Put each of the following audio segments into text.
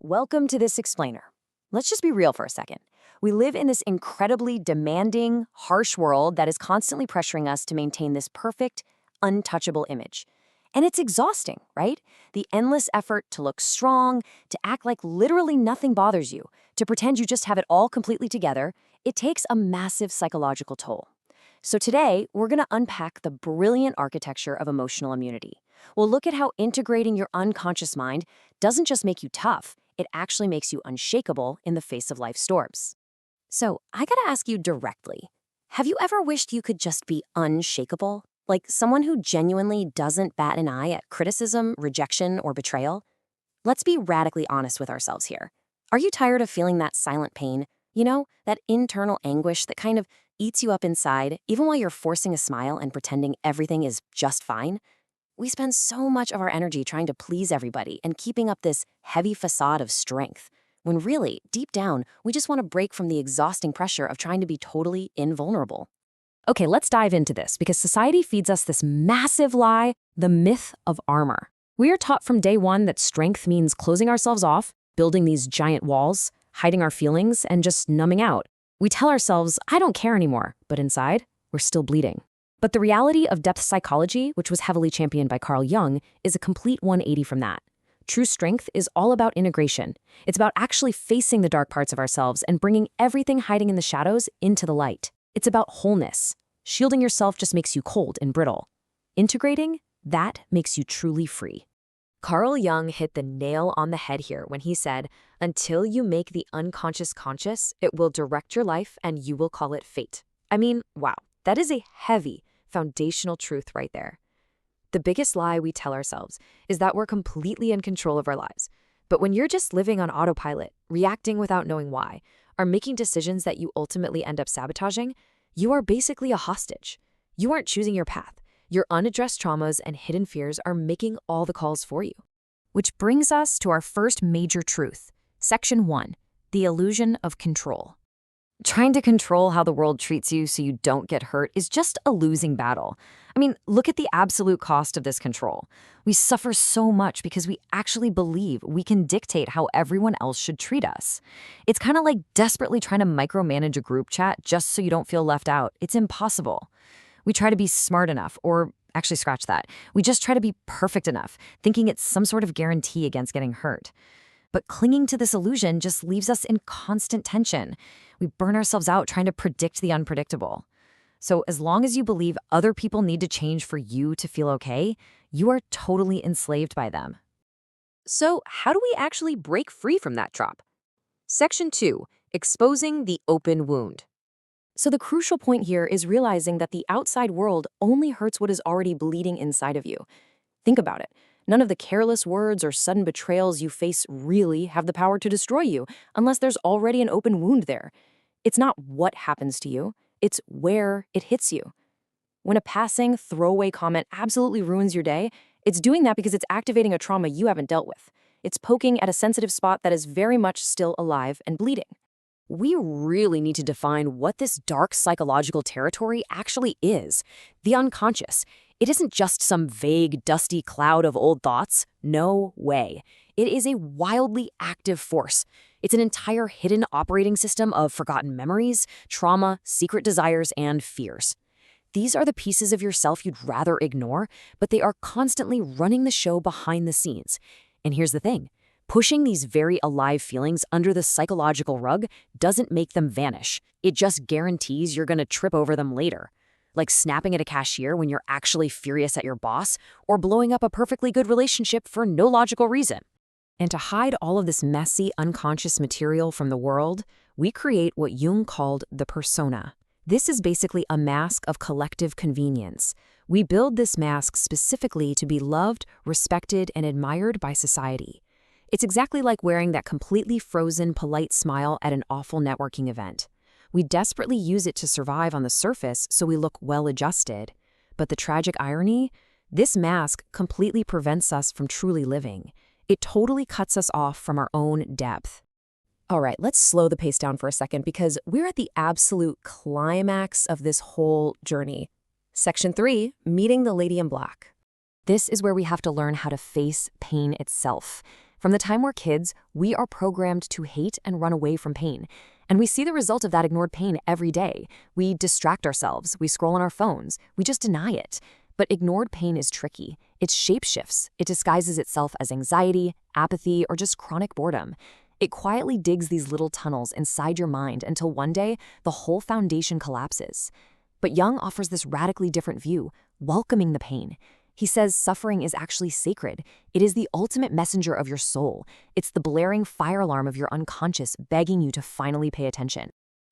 Welcome to this explainer. Let's just be real for a second. We live in this incredibly demanding, harsh world that is constantly pressuring us to maintain this perfect, untouchable image. And it's exhausting, right? The endless effort to look strong, to act like literally nothing bothers you, to pretend you just have it all completely together, it takes a massive psychological toll. So today, we're going to unpack the brilliant architecture of emotional immunity. We'll look at how integrating your unconscious mind doesn't just make you tough, it actually makes you unshakable in the face of life's storms. So I gotta ask you directly, have you ever wished you could just be unshakable? Like someone who genuinely doesn't bat an eye at criticism, rejection, or betrayal? Let's be radically honest with ourselves here. Are you tired of feeling that silent pain? You know, that internal anguish that kind of eats you up inside, even while you're forcing a smile and pretending everything is just fine? We spend so much of our energy trying to please everybody and keeping up this heavy facade of strength, when really, deep down, we just want to break from the exhausting pressure of trying to be totally invulnerable. Okay, let's dive into this because society feeds us this massive lie, the myth of armor. We are taught from day one that strength means closing ourselves off, building these giant walls, hiding our feelings, and just numbing out. We tell ourselves, I don't care anymore, but inside, we're still bleeding. But the reality of depth psychology, which was heavily championed by Carl Jung, is a complete 180 from that. True strength is all about integration. It's about actually facing the dark parts of ourselves and bringing everything hiding in the shadows into the light. It's about wholeness. Shielding yourself just makes you cold and brittle. Integrating, that makes you truly free. Carl Jung hit the nail on the head here when he said, until you make the unconscious conscious, it will direct your life and you will call it fate. I mean, wow, that is a heavy, foundational truth right there. The biggest lie we tell ourselves is that we're completely in control of our lives. But when you're just living on autopilot, reacting without knowing why, or making decisions that you ultimately end up sabotaging, you are basically a hostage. You aren't choosing your path. Your unaddressed traumas and hidden fears are making all the calls for you. Which brings us to our first major truth. Section 1, the illusion of control. Trying to control how the world treats you so you don't get hurt is just a losing battle. I mean, look at the absolute cost of this control. We suffer so much because we actually believe we can dictate how everyone else should treat us. It's kind of like desperately trying to micromanage a group chat just so you don't feel left out. It's impossible. We try to be smart enough, or actually scratch that. We just try to be perfect enough, thinking it's some sort of guarantee against getting hurt. But clinging to this illusion just leaves us in constant tension. We burn ourselves out trying to predict the unpredictable. So as long as you believe other people need to change for you to feel okay, you are totally enslaved by them. So how do we actually break free from that trap? Section 2, exposing the open wound. So the crucial point here is realizing that the outside world only hurts what is already bleeding inside of you. Think about it. None of the careless words or sudden betrayals you face really have the power to destroy you unless there's already an open wound there. It's not what happens to you, it's where it hits you. When a passing, throwaway comment absolutely ruins your day, it's doing that because it's activating a trauma you haven't dealt with. It's poking at a sensitive spot that is very much still alive and bleeding. We really need to define what this dark psychological territory actually is. The unconscious. It isn't just some vague, dusty cloud of old thoughts. No way. It is a wildly active force. It's an entire hidden operating system of forgotten memories, trauma, secret desires, and fears. These are the pieces of yourself you'd rather ignore, but they are constantly running the show behind the scenes. And here's the thing. Pushing these very alive feelings under the psychological rug doesn't make them vanish. It just guarantees you're going to trip over them later. Like snapping at a cashier when you're actually furious at your boss, or blowing up a perfectly good relationship for no logical reason. And to hide all of this messy, unconscious material from the world, we create what Jung called the persona. This is basically a mask of collective convenience. We build this mask specifically to be loved, respected, and admired by society. It's exactly like wearing that completely frozen, polite smile at an awful networking event. We desperately use it to survive on the surface so we look well-adjusted. But the tragic irony? This mask completely prevents us from truly living. It totally cuts us off from our own depth. All right, let's slow the pace down for a second because we're at the absolute climax of this whole journey. Section 3, meeting the lady in black. This is where we have to learn how to face pain itself. From the time we're kids, we are programmed to hate and run away from pain. And we see the result of that ignored pain every day. We distract ourselves, we scroll on our phones, we just deny it. But ignored pain is tricky. It shapeshifts. It disguises itself as anxiety, apathy, or just chronic boredom. It quietly digs these little tunnels inside your mind until one day the whole foundation collapses. But Jung offers this radically different view, welcoming the pain. He says suffering is actually sacred. It is the ultimate messenger of your soul. It's the blaring fire alarm of your unconscious begging you to finally pay attention.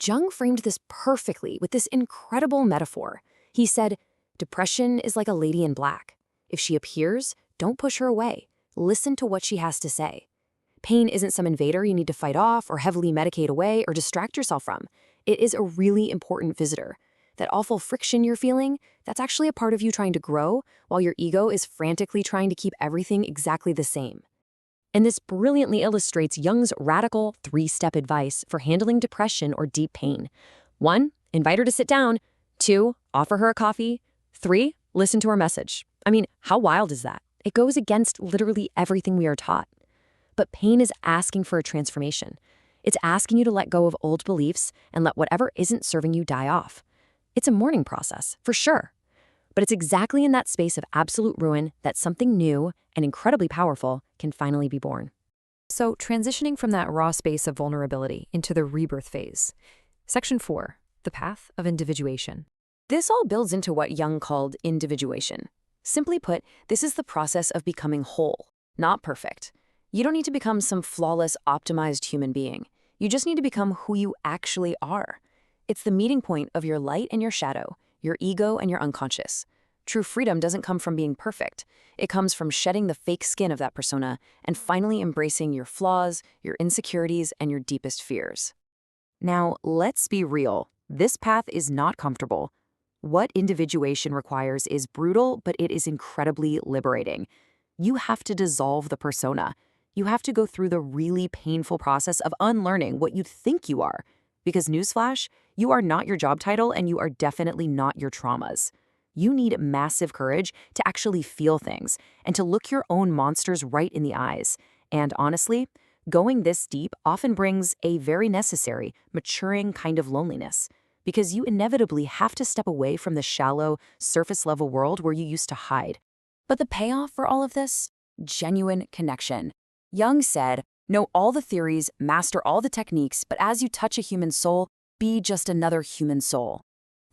Jung framed this perfectly with this incredible metaphor. He said, depression is like a lady in black. If she appears, don't push her away. Listen to what she has to say. Pain isn't some invader you need to fight off or heavily medicate away or distract yourself from. It is a really important visitor. That awful friction you're feeling, that's actually a part of you trying to grow, while your ego is frantically trying to keep everything exactly the same. And this brilliantly illustrates Jung's radical 3-step advice for handling depression or deep pain. 1, invite her to sit down. 2, offer her a coffee. 3, listen to her message. I mean, how wild is that? It goes against literally everything we are taught. But pain is asking for a transformation. It's asking you to let go of old beliefs and let whatever isn't serving you die off. It's a mourning process, for sure. But it's exactly in that space of absolute ruin that something new and incredibly powerful can finally be born. So, transitioning from that raw space of vulnerability into the rebirth phase. Section 4, the path of individuation. This all builds into what Jung called individuation. Simply put, this is the process of becoming whole, not perfect. You don't need to become some flawless, optimized human being. You just need to become who you actually are. It's the meeting point of your light and your shadow, your ego and your unconscious. True freedom doesn't come from being perfect. It comes from shedding the fake skin of that persona and finally embracing your flaws, your insecurities, and your deepest fears. Now, let's be real. This path is not comfortable. What individuation requires is brutal, but it is incredibly liberating. You have to dissolve the persona. You have to go through the really painful process of unlearning what you think you are. Because newsflash, you are not your job title and you are definitely not your traumas. You need massive courage to actually feel things and to look your own monsters right in the eyes. And honestly, going this deep often brings a very necessary, maturing kind of loneliness. Because you inevitably have to step away from the shallow, surface-level world where you used to hide. But the payoff for all of this? Genuine connection. Jung said, know all the theories, master all the techniques, but as you touch a human soul, be just another human soul.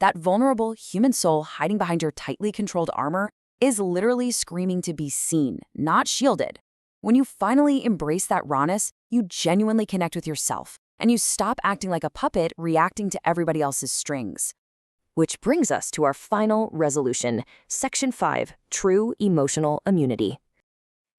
That vulnerable human soul hiding behind your tightly controlled armor is literally screaming to be seen, not shielded. When you finally embrace that rawness, you genuinely connect with yourself, and you stop acting like a puppet reacting to everybody else's strings. Which brings us to our final resolution, Section 5, True Emotional Immunity.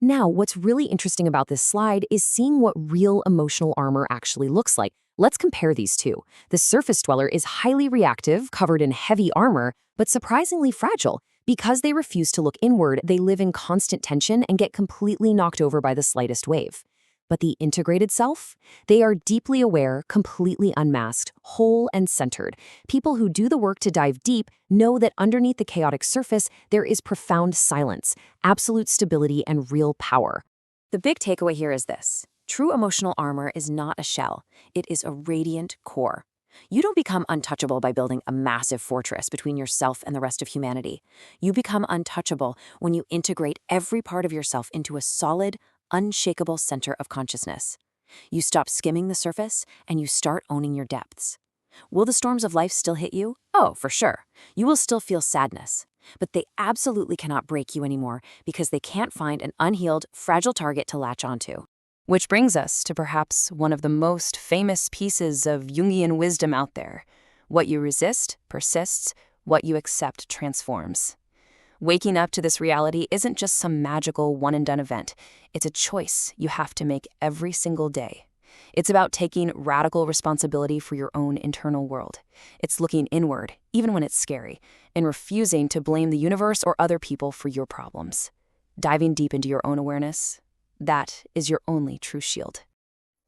Now, what's really interesting about this slide is seeing what real emotional armor actually looks like. Let's compare these two. The surface dweller is highly reactive, covered in heavy armor, but surprisingly fragile. Because they refuse to look inward, they live in constant tension and get completely knocked over by the slightest wave. But the integrated self? They are deeply aware, completely unmasked, whole and centered. People who do the work to dive deep know that underneath the chaotic surface, there is profound silence, absolute stability, and real power. The big takeaway here is this. True emotional armor is not a shell. It is a radiant core. You don't become untouchable by building a massive fortress between yourself and the rest of humanity. You become untouchable when you integrate every part of yourself into a solid, unshakable center of consciousness. You stop skimming the surface and you start owning your depths. Will the storms of life still hit you? Oh, for sure. You will still feel sadness. But they absolutely cannot break you anymore because they can't find an unhealed, fragile target to latch onto. Which brings us to perhaps one of the most famous pieces of Jungian wisdom out there. What you resist persists, what you accept transforms. Waking up to this reality isn't just some magical one-and-done event. It's a choice you have to make every single day. It's about taking radical responsibility for your own internal world. It's looking inward, even when it's scary, and refusing to blame the universe or other people for your problems. Diving deep into your own awareness, that is your only true shield.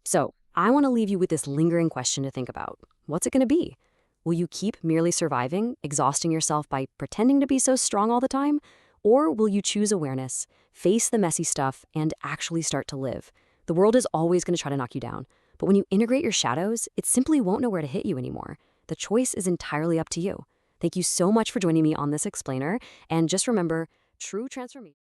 So, I want to leave you with this lingering question to think about. What's it going to be? Will you keep merely surviving, exhausting yourself by pretending to be so strong all the time? Or will you choose awareness, face the messy stuff, and actually start to live? The world is always going to try to knock you down. But when you integrate your shadows, it simply won't know where to hit you anymore. The choice is entirely up to you. Thank you so much for joining me on this explainer. And just remember, true transformation.